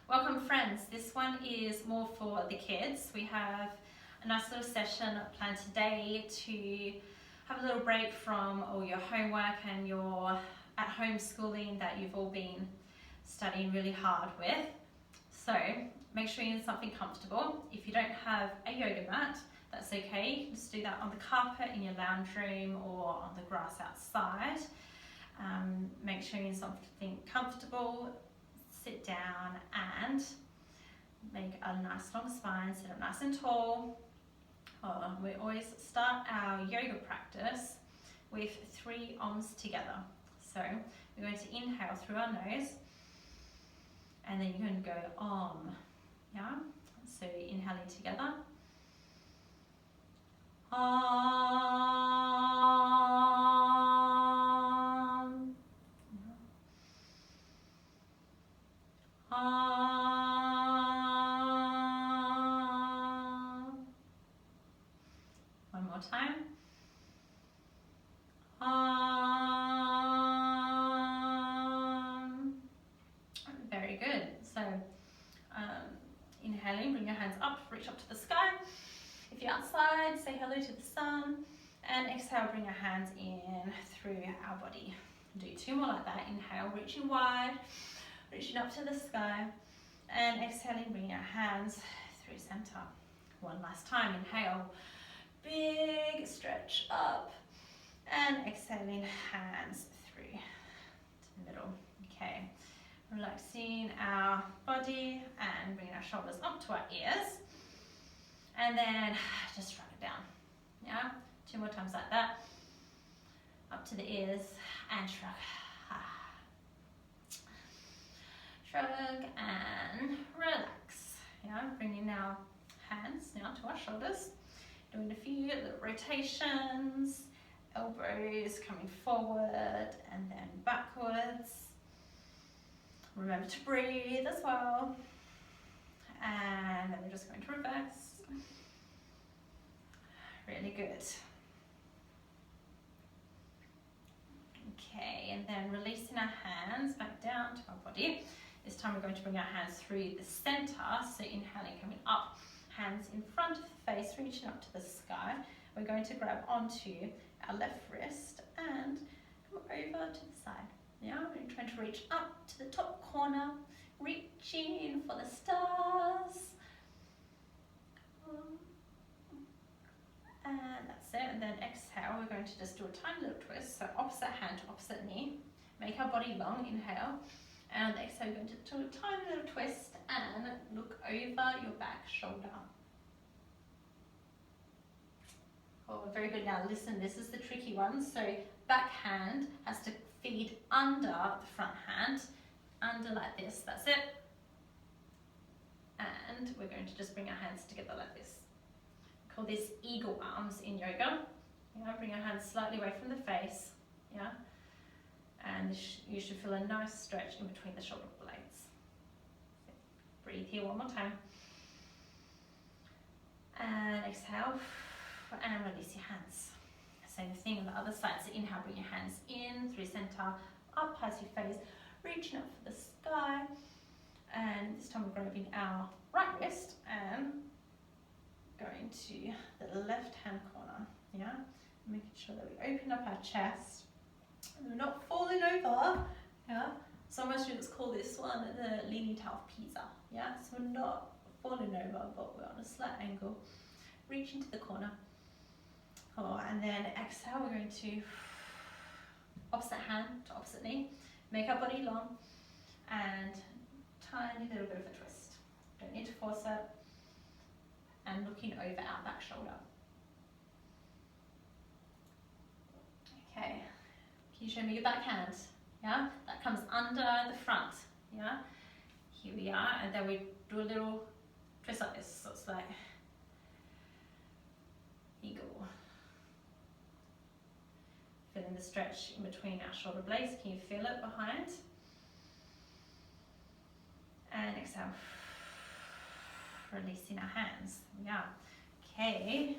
Welcome friends, this one is more for the kids. We have a nice little session planned today to have a little break from all your homework and your at-home schooling that you've all been studying really hard with. So make sure you're in something comfortable. If you don't have a yoga mat, that's okay. You can just do that on the carpet in your lounge room or on the grass outside. Make sure you're in something comfortable. Sit down and make a nice long spine, sit up nice and tall. We always start our yoga practice with 3 arms together. So we're going to inhale through our nose and then you're going to go om. Yeah? So inhaling together. Om. Om. One more time. Om. Very good. So inhaling, bring your hands up, reach up to the sky. If you're outside, say hello to the sun. And exhale, bring your hands in through our body. Do 2 more like that. Inhale, reaching wide. Reaching up to the sky, and exhaling, bring your hands through center. One last time, inhale, big stretch up, and exhaling, hands through to the middle. Okay, relaxing our body and bringing our shoulders up to our ears, and then just shrug it down. Yeah, 2 more times like that, up to the ears and shrug. Shrug and relax. Yeah, bringing our hands now to our shoulders. Doing a few little rotations, elbows coming forward and then backwards. Remember to breathe as well. And then we're just going to reverse. Really good. Okay, and then releasing our hands back down to our body. This time we're going to bring our hands through the center, so inhaling, coming up, hands in front of the face, reaching up to the sky. We're going to grab onto our left wrist and come over to the side. Yeah, we're trying to reach up to the top corner, reaching for the stars. And that's it, and then exhale, we're going to just do a tiny little twist, so opposite hand to opposite knee. Make our body long, inhale. And exhale, we're going to do a tiny little twist and look over your back shoulder. Oh, very good. Now listen, this is the tricky one. So back hand has to feed under the front hand, under like this, that's it. And we're going to just bring our hands together like this. We call this eagle arms in yoga. Yeah, bring your hands slightly away from the face. Yeah. And you should feel a nice stretch in between the shoulder blades. Breathe here one more time. And exhale, and release your hands. Same thing on the other side. So inhale, bring your hands in through center, up as you face, reaching up for the sky. And this time we're grabbing our right wrist and going to the left hand corner. Yeah, making sure that we open up our chest. And we're not falling over, yeah. Some of my students call this one the leaning tower of Pisa, yeah. So we're not falling over, but we're on a slight angle. Reach into the corner. Oh, and then exhale, we're going to opposite hand to opposite knee. Make our body long and tiny little bit of a twist. Don't need to force it. And looking over our back shoulder. Okay. Can you show me your back hand? Yeah, that comes under the front. Yeah, here we are, and then we do a little twist like this. So it's like eagle. Feeling the stretch in between our shoulder blades. Can you feel it behind? And exhale. Releasing our hands. Yeah. Okay.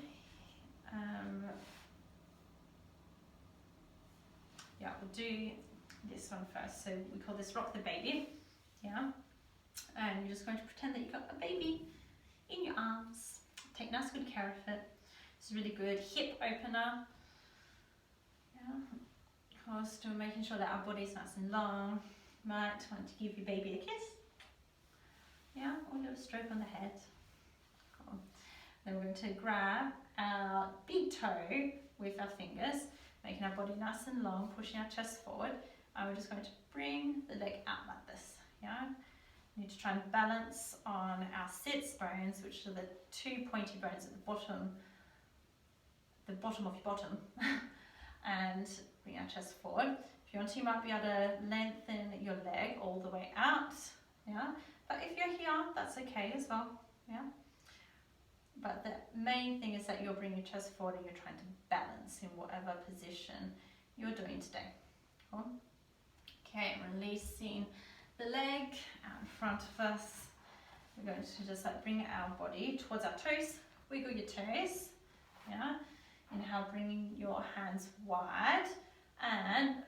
Yeah, we'll do this one first. So we call this rock the baby. Yeah. And you're just going to pretend that you've got a baby in your arms. Take nice good care of it. It's really good hip opener. Yeah. Still making sure that our body's nice and long. Might want to give your baby a kiss. Yeah, or a little stroke on the head. Cool. Then we're going to grab our big toe with our fingers, making our body nice and long, pushing our chest forward. And we're just going to bring the leg out like this. Yeah. We need to try and balance on our sits bones, which are the two pointy bones at the bottom of your bottom. And bring our chest forward. If you want to, you might be able to lengthen your leg all the way out. Yeah. But if you're here, that's okay as well. Yeah. But the main thing is that you're bringing your chest forward and you're trying to balance in whatever position you're doing today. Cool. Okay, releasing the leg out in front of us. We're going to just like bring our body towards our toes. Wiggle your toes. Yeah. Inhale, bringing your hands wide, and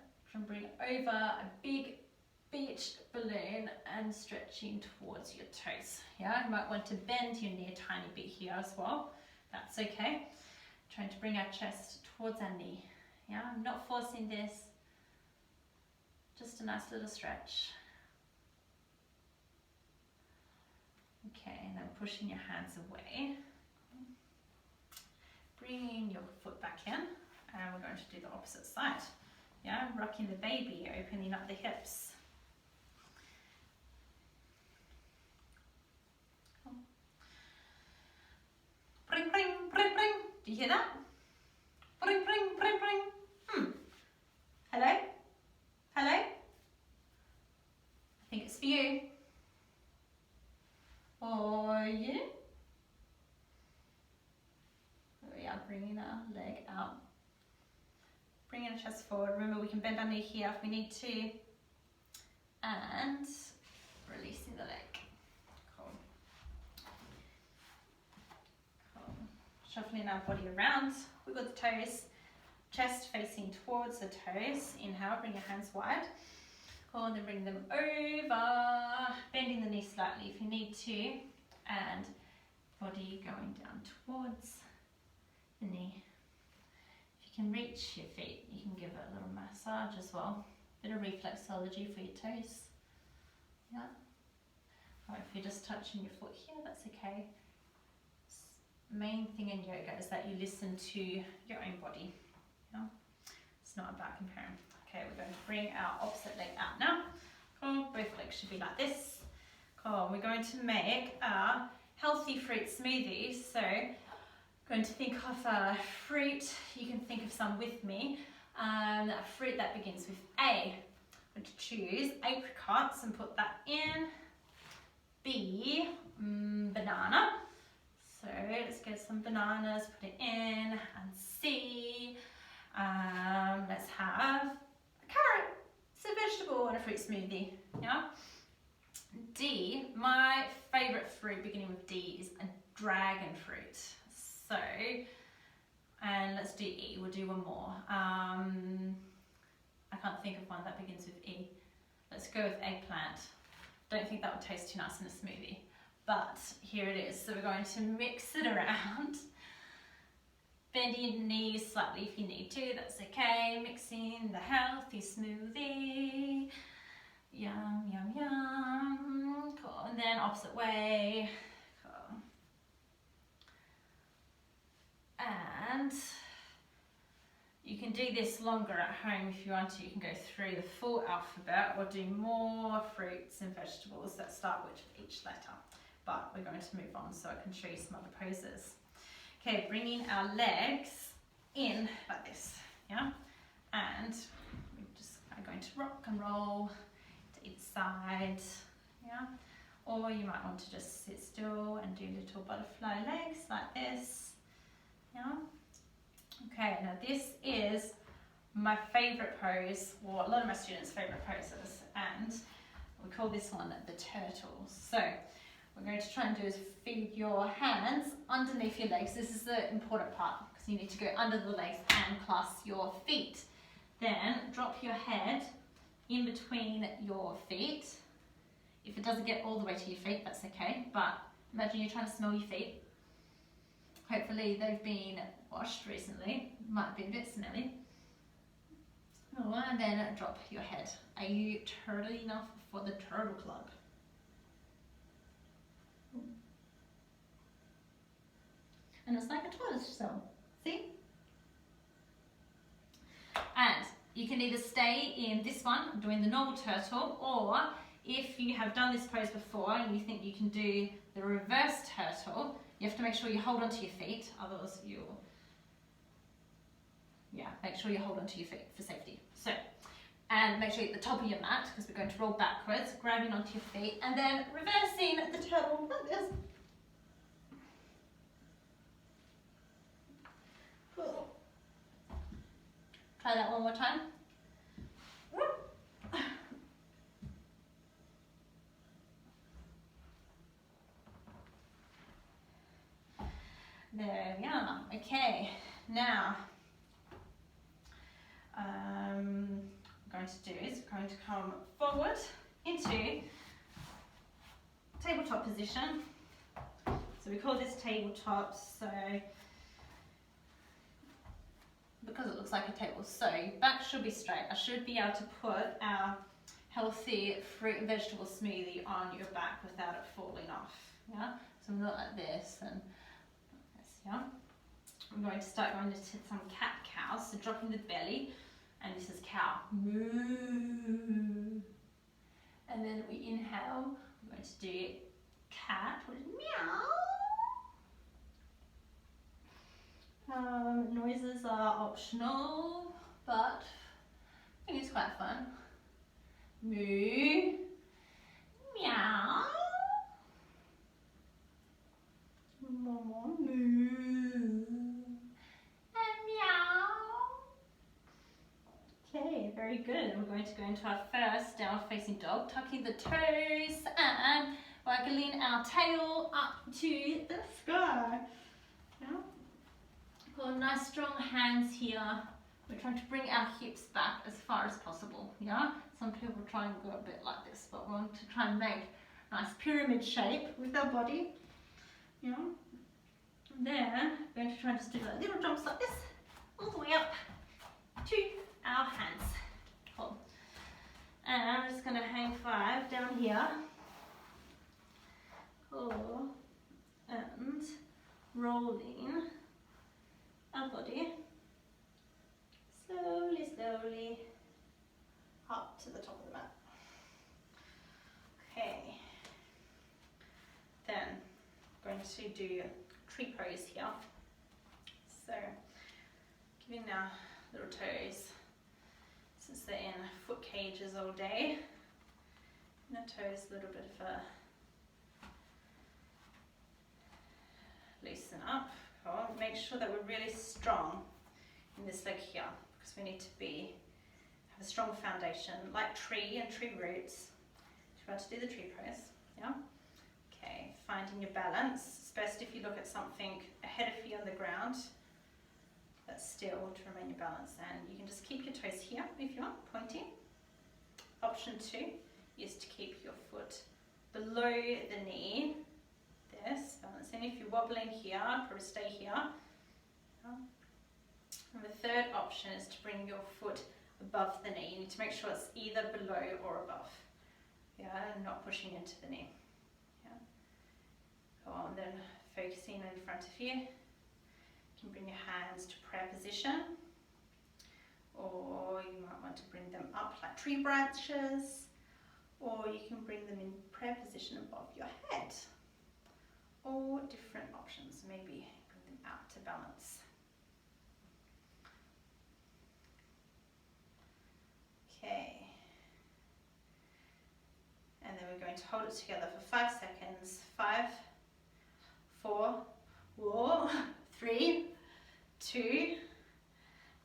bring over a big beach balloon and stretching towards your toes. Yeah, you might want to bend your knee a tiny bit here as well. That's okay. Trying to bring our chest towards our knee. Yeah, I'm not forcing this. Just a nice little stretch. Okay, and then pushing your hands away. Bringing your foot back in, and we're going to do the opposite side. Yeah, rocking the baby, opening up the hips. Bring, bring, bring, bring. Do you hear that? Bring, bring, bring, bring. Hello? Hello? I think it's for you. Or you? We are bringing our leg out, bringing our chest forward. Remember, we can bend our knee here if we need to, and releasing the leg. Cool. Cool. Shuffling our body around. Wiggle the toes, chest facing towards the toes. Inhale, bring your hands wide. Cool, and then bring them over, bending the knee slightly if you need to, and body going down towards the knee. If you can reach your feet, you can give it a little massage as well. Bit of reflexology for your toes. Yeah. Or if you're just touching your foot here, that's okay. Main thing in yoga is that you listen to your own body. Yeah. It's not about comparing. Okay, we're going to bring our opposite leg out now. Cool. Both legs should be like this. Cool. We're going to make a healthy fruit smoothie. So going to think of a fruit. You can think of some with me. A fruit that begins with A. I'm going to choose apricots and put that in. B, banana. So let's get some bananas, put it in. And C, let's have a carrot. It's a vegetable and a fruit smoothie. Yeah. D, my favourite fruit beginning with D is a dragon fruit. So, and let's do E, we'll do one more. I can't think of one that begins with E. Let's go with eggplant. Don't think that would taste too nice in a smoothie, but here it is. So we're going to mix it around. Bending your knees slightly if you need to, that's okay. Mixing the healthy smoothie. Yum, yum, yum. Cool, and then opposite way. And you can do this longer at home if you want to. You can go through the full alphabet or do more fruits and vegetables that start with each letter. But we're going to move on so I can show you some other poses. Okay, bringing our legs in like this, yeah? And we're just kind of going to rock and roll to each side, yeah? Or you might want to just sit still and do little butterfly legs like this. Yeah. Okay, now this is my favourite pose, or a lot of my students' favourite poses, and we call this one the turtle. So what we're going to try and do is feed your hands underneath your legs. This is the important part because you need to go under the legs and clasp your feet. Then drop your head in between your feet. If it doesn't get all the way to your feet, that's okay, but imagine you're trying to smell your feet. Hopefully they've been washed recently, might be a bit smelly. Oh, and then drop your head. Are you turtle enough for the turtle club? And it's like a tortoise shell, see? And you can either stay in this one, doing the normal turtle, or if you have done this pose before and you think you can do the reverse turtle, you have to make sure you hold onto your feet, otherwise you'll, make sure you hold onto your feet for safety. So, and make sure you're at the top of your mat, because we're going to roll backwards, grabbing onto your feet, and then reversing the turtle like this. Cool. Try that one more time. There we are. Okay, now I'm going to do is going to come forward into tabletop position. So we call this tabletop, so because it looks like a table, so your back should be straight. I should be able to put our healthy fruit and vegetable smoothie on your back without it falling off. Yeah, so I'm not like this and this. Yeah, I'm going to start going into some cat cows, so dropping the belly, and this is cow. Moo. And then we inhale. I'm going to do cat, which is meow. Noises are optional, but I think it's quite fun. Moo, meow, moo, and meow. Okay, very good. We're going to go into our first down facing dog, tucking the toes and waggling our tail up to the sky. Yeah. Got nice strong hands here. We're trying to bring our hips back as far as possible. Yeah. Some people try and go a bit like this, but we want to try and make a nice pyramid shape with our body. Yeah. And then we're going to try and just do like little jumps like this, all the way up to our hands. Cool. And I'm just going to hang 5 down here. Cool. And rolling our body slowly, slowly up to the top of the mat. Okay. Then I'm going to do tree pose here. So giving our little toes, since they're in foot cages all day, and the toes a little bit of a loosen up. Cool. Make sure that we're really strong in this leg here, because we need to have a strong foundation, like tree and tree roots. Try to do the tree pose. Yeah. Okay. Finding your balance. It's best if you look at something ahead of you on the ground, but still to remain your balance. And you can just keep your toes here if you want, pointing. Option 2 is to keep your foot below the knee. This, balancing. If you're wobbling here, probably stay here. And the third option is to bring your foot above the knee. You need to make sure it's either below or above. Yeah, and not pushing into the knee. Yeah. Go on, then focusing in front of you. You can bring your hands to prayer position, or you might want to bring them up like tree branches, or you can bring them in prayer position above your head. All different options. Maybe bring them out to balance. Okay. And then we're going to hold it together for 5 seconds. 5, 4, 3, 2,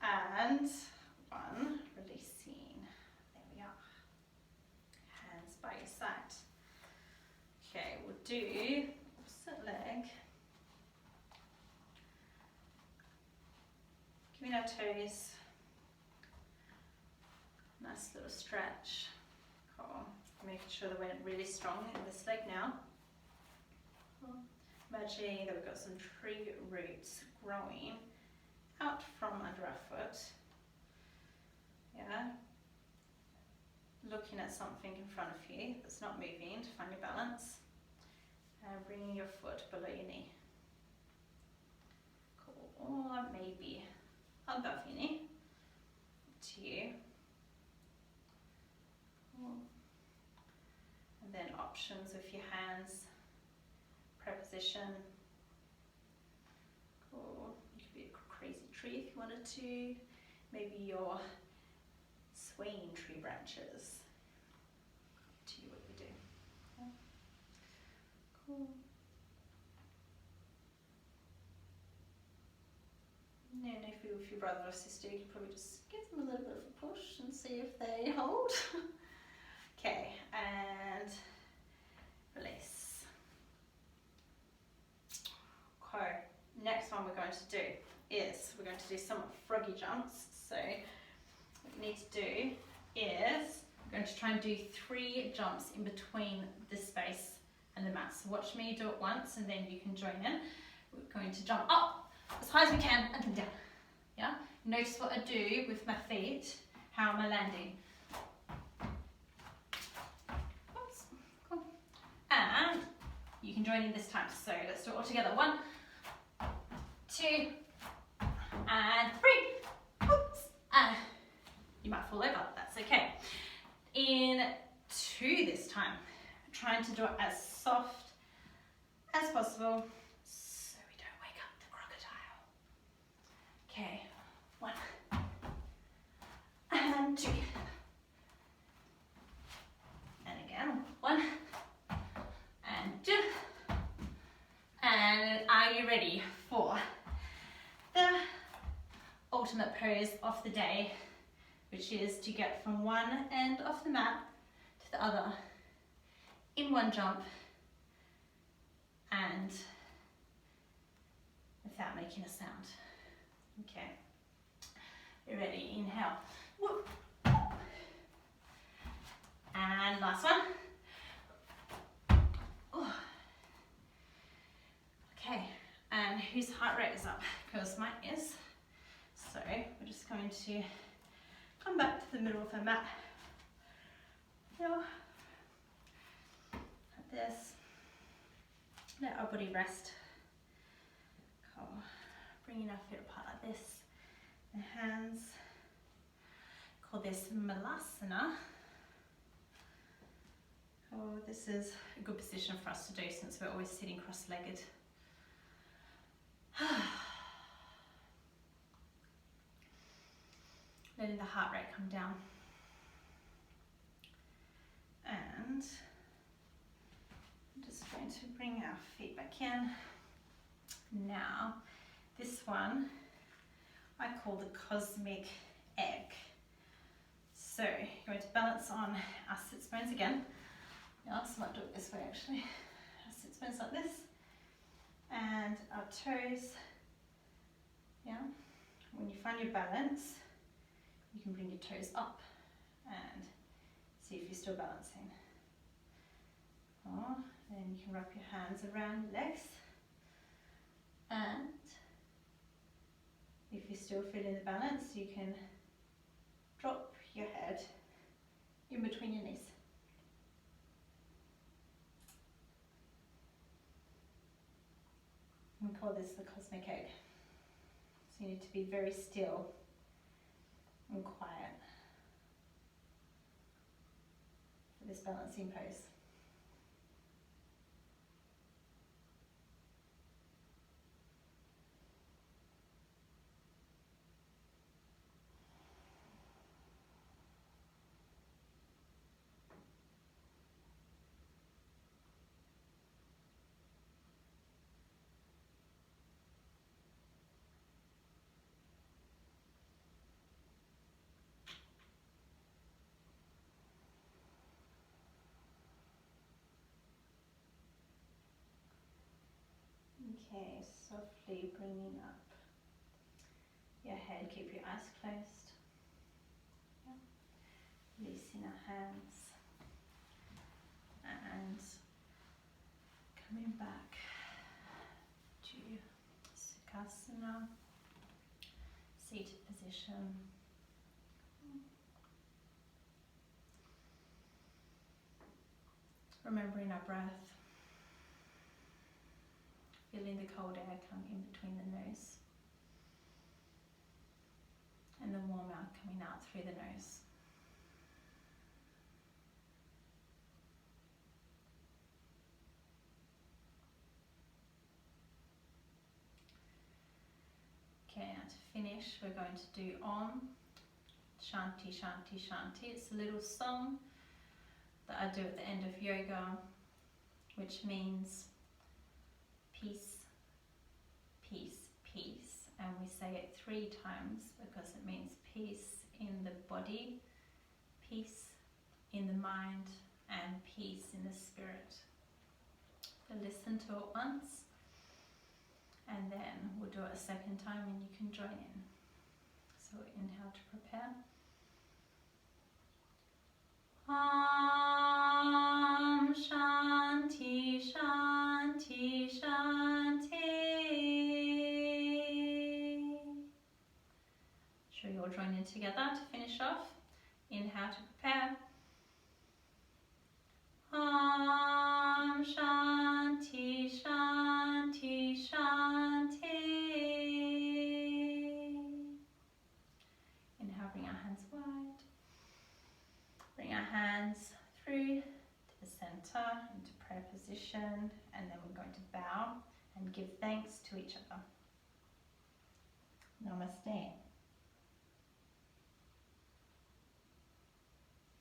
and 1. Releasing. There we are. Hands by your side. Okay, we'll do opposite leg. Giving our toes nice little stretch. Cool. Making sure that we're really strong in this leg now. Imagining that we've got some tree roots growing out from under our foot. Yeah. Looking at something in front of you that's not moving to find your balance. And bringing your foot below your knee. Cool. Or maybe above your knee. Up to you. Cool. And then options with your hands. Preposition. Cool. You could be a crazy tree if you wanted to. Maybe your swaying tree branches. To you what you do. Yeah. Cool. And if you're with your brother or sister, you can probably just give them a little bit of a push and see if they hold. Okay, and release. Okay, next one we're going to do is we're going to do some froggy jumps. So what you need to do is we're going to try and do 3 jumps in between the space and the mat. So watch me do it once and then you can join in. We're going to jump up as high as we can and then down. Yeah? Notice what I do with my feet. How am I landing? Oops. Cool. And you can join in this time. So let's do it all together. 1, 2, and 3. Oops. And you might fall over. That's okay. In 2 this time. Trying to do it as soft as possible so we don't wake up the crocodile. Okay, 1 and 2. And again, 1 and 2. And are you ready for the ultimate pose of the day, which is to get from one end of the mat to the other in 1 jump and without making a sound. Okay, you ready? Inhale. Whoop. And last one. Oh. Okay, and whose heart rate is up? Because mine is. So we're just going to come back to the middle of the mat. Yeah. Like this. Let our body rest. Cool. Bringing our feet apart like this. The hands. Call this Malasana. Oh, this is a good position for us to do since we're always sitting cross-legged. Letting the heart rate come down. And I'm just going to bring our feet back in. Now, this one I call the cosmic egg. So you're going to balance on our sits bones again. Yeah, so I might do it this way actually. Our sits bones like this. And our toes. Yeah. When you find your balance, you can bring your toes up and see if you're still balancing. Oh, then you can wrap your hands around your legs. And if you're still feeling the balance, you can drop your head in between your knees. We call this the cosmic egg. So you need to be very still and quiet for this balancing pose. Okay, softly bringing up your head, keep your eyes closed. Yeah. Releasing our hands. Coming back to Sukhasana, seated position. Remembering our breath, feeling the cold air come in between the nose and the warm air coming out through the nose. Okay, now to finish, we're going to do Om Shanti Shanti Shanti. It's a little song that I do at the end of yoga, which means peace, peace, peace. And we say it 3 times because it means peace in the body, peace in the mind, and peace in the spirit. So listen to it once, and then we'll do it a second time and you can join in. So inhale to prepare. Om Shanti Shanti Shanti. Sure you all join in together to finish off. Inhale to prepare. Om Shanti Shanti Shanti. Inhale, bring our hands wide. Bring our hands through to the center into prayer position, and then we're going to bow and give thanks to each other. Namaste.